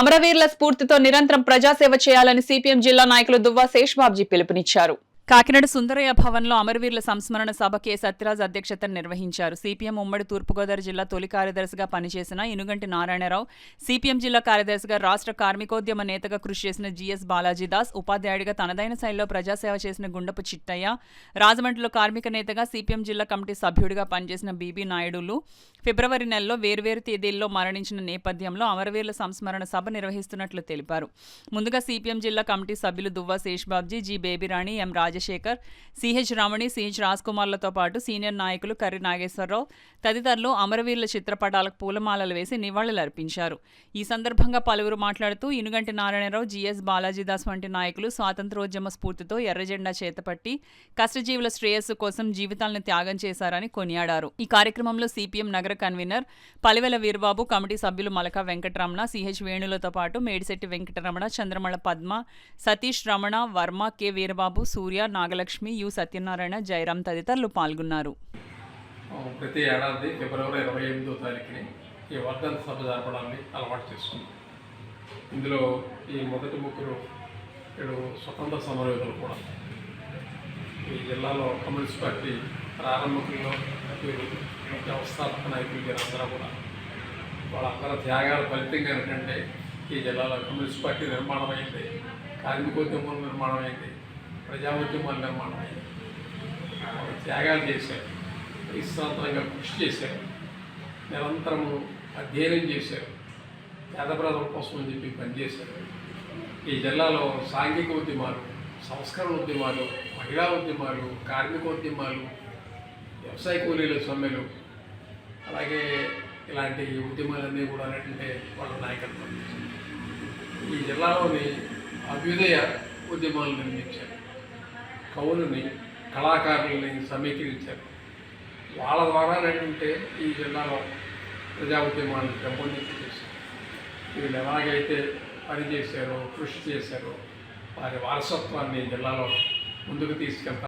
అమరవీరుల స్ఫూర్తితో నిరంతరం ప్రజాసేవ చేయాలని సిపిఎం జిల్లా నాయకులు దువ్వా శేషబాబ్జీ పిలుపునిచ్చారు. కాకినాడ సుందరయ్య భవన్లో అమరవీరుల సంస్మరణ సభ కె సత్యరాజ్ అధ్యక్షతన నిర్వహించారు. సిపిఎం ఉమ్మడి తూర్పుగోదావరి జిల్లా తొలి కార్యదర్శిగా పనిచేసిన ఇనుగంటి నారాయణరావు, సిపిఎం జిల్లా కార్యదర్శిగా రాష్ట్ర కార్మికోద్యమ నేతగా కృషి చేసిన జిఎస్ బాలాజీదాస్, ఉపాధ్యాయుడిగా తనదైన శైలిలో ప్రజాసేవ చేసిన గుండపు చిట్టయ్య, రాజమండ్రిలో కార్మిక నేతగా సిపిఎం జిల్లా కమిటీ సభ్యుడిగా పనిచేసిన బీబీ నాయుడులు ఫిబ్రవరి నెలలో వేర్వేరు తేదీల్లో మరణించిన నేపథ్యంలో అమరవీరుల సంస్మరణ సభ నిర్వహిస్తున్నట్లు తెలిపారు. ముందుగా సిపిఎం జిల్లా కమిటీ సభ్యులు దువ్వా శేషబాబ్జీ, జి బేబీరాణి, ఎం రాజశేఖర్, సిహెచ్ రమణి, సిహెచ్ రాజ్కుమార్లతో పాటు సీనియర్ నాయకులు కర్రి నాగేశ్వరరావు తదితరులు అమరవీరుల చిత్రపటాలకు పూలమాలలు వేసి నివాళులర్పించారు. ఈ సందర్భంగా పలువురు మాట్లాడుతూ ఇనుగంటి నారాయణరావు, జిఎస్ బాలాజీదాస్ వంటి నాయకులు స్వాతంత్ర్యోద్యమ స్ఫూర్తితో ఎర్రజెండా చేతపట్టి కష్టజీవుల శ్రేయస్సు కోసం జీవితాలను త్యాగం చేశారని కొనియాడారు. ఈ కార్యక్రమంలో సిపిఎం నగర కన్వీనర్ పలివెల వీరబాబు, కమిటీ సభ్యులు మలకా వెంకటరమణ, సిహెచ్ వేణులతో పాటు మేడిశెట్టి వెంకటరమణ, చంద్రమళ పద్మ, సతీష్ రమణ, వర్మ, కె వీరబాబు, సూర్య, నాగలక్ష్మి, యు సత్యనారాయణ, జయరాం తదితరులు పాల్గొన్నారు. ప్రతి ఏడాది ఫిబ్రవరి 28వ తారీఖుని ఈ వర్ధంతి సభ జరపడాన్ని అలవాటు చేసుకుంది. ఇందులో ఈ మొదటి ముగ్గురు స్వతంత్ర సమరయోధులు కూడా ఈ జిల్లాలో కమ్యూనిస్ట్ పార్టీ ప్రారంభకుల్లో వ్యవస్థాపక నాయకులు అందరూ కూడా వాళ్ళందరూ త్యాగాల ఫలితంగా ఏంటంటే ఈ జిల్లాలో కమ్యూనిస్ట్ పార్టీ నిర్మాణం అయింది, కార్మికోద్యమం నిర్మాణం అయింది, ప్రజా ఉద్యమాల నిర్మాణం అయింది. త్యాగాలు చేశారు, విశ్రాంతంగా కృషి చేశారు, నిరంతరము అధ్యయనం చేశారు, పేద ప్రజల కోసం అని చెప్పి పనిచేశారు. ఈ జిల్లాలో సాంఘిక ఉద్యమాలు, సంస్కరణ ఉద్యమాలు, మహిళా ఉద్యమాలు, కార్మికోద్యమాలు, వ్యవసాయ కూలీల సమ్మెలు, అలాగే ఇలాంటి ఉద్యమాలన్నీ కూడా ఏంటంటే వాళ్ళ నాయకత్వం. ఈ జిల్లాలోని అభ్యుదయ ఉద్యమాలు నిర్మించారు, కవులని, కళాకారులని సమీకరించారు. వాళ్ళ ద్వారా ఏంటంటే ఈ జిల్లాలో ప్రజా ఉద్యమాలను పెంపొందించి చేశారు. వీళ్ళు ఎలాగైతే పనిచేశారో, కృషి చేశారో వారి వారసత్వాన్ని జిల్లాలో ముందుకు తీసుకెళ్తారు.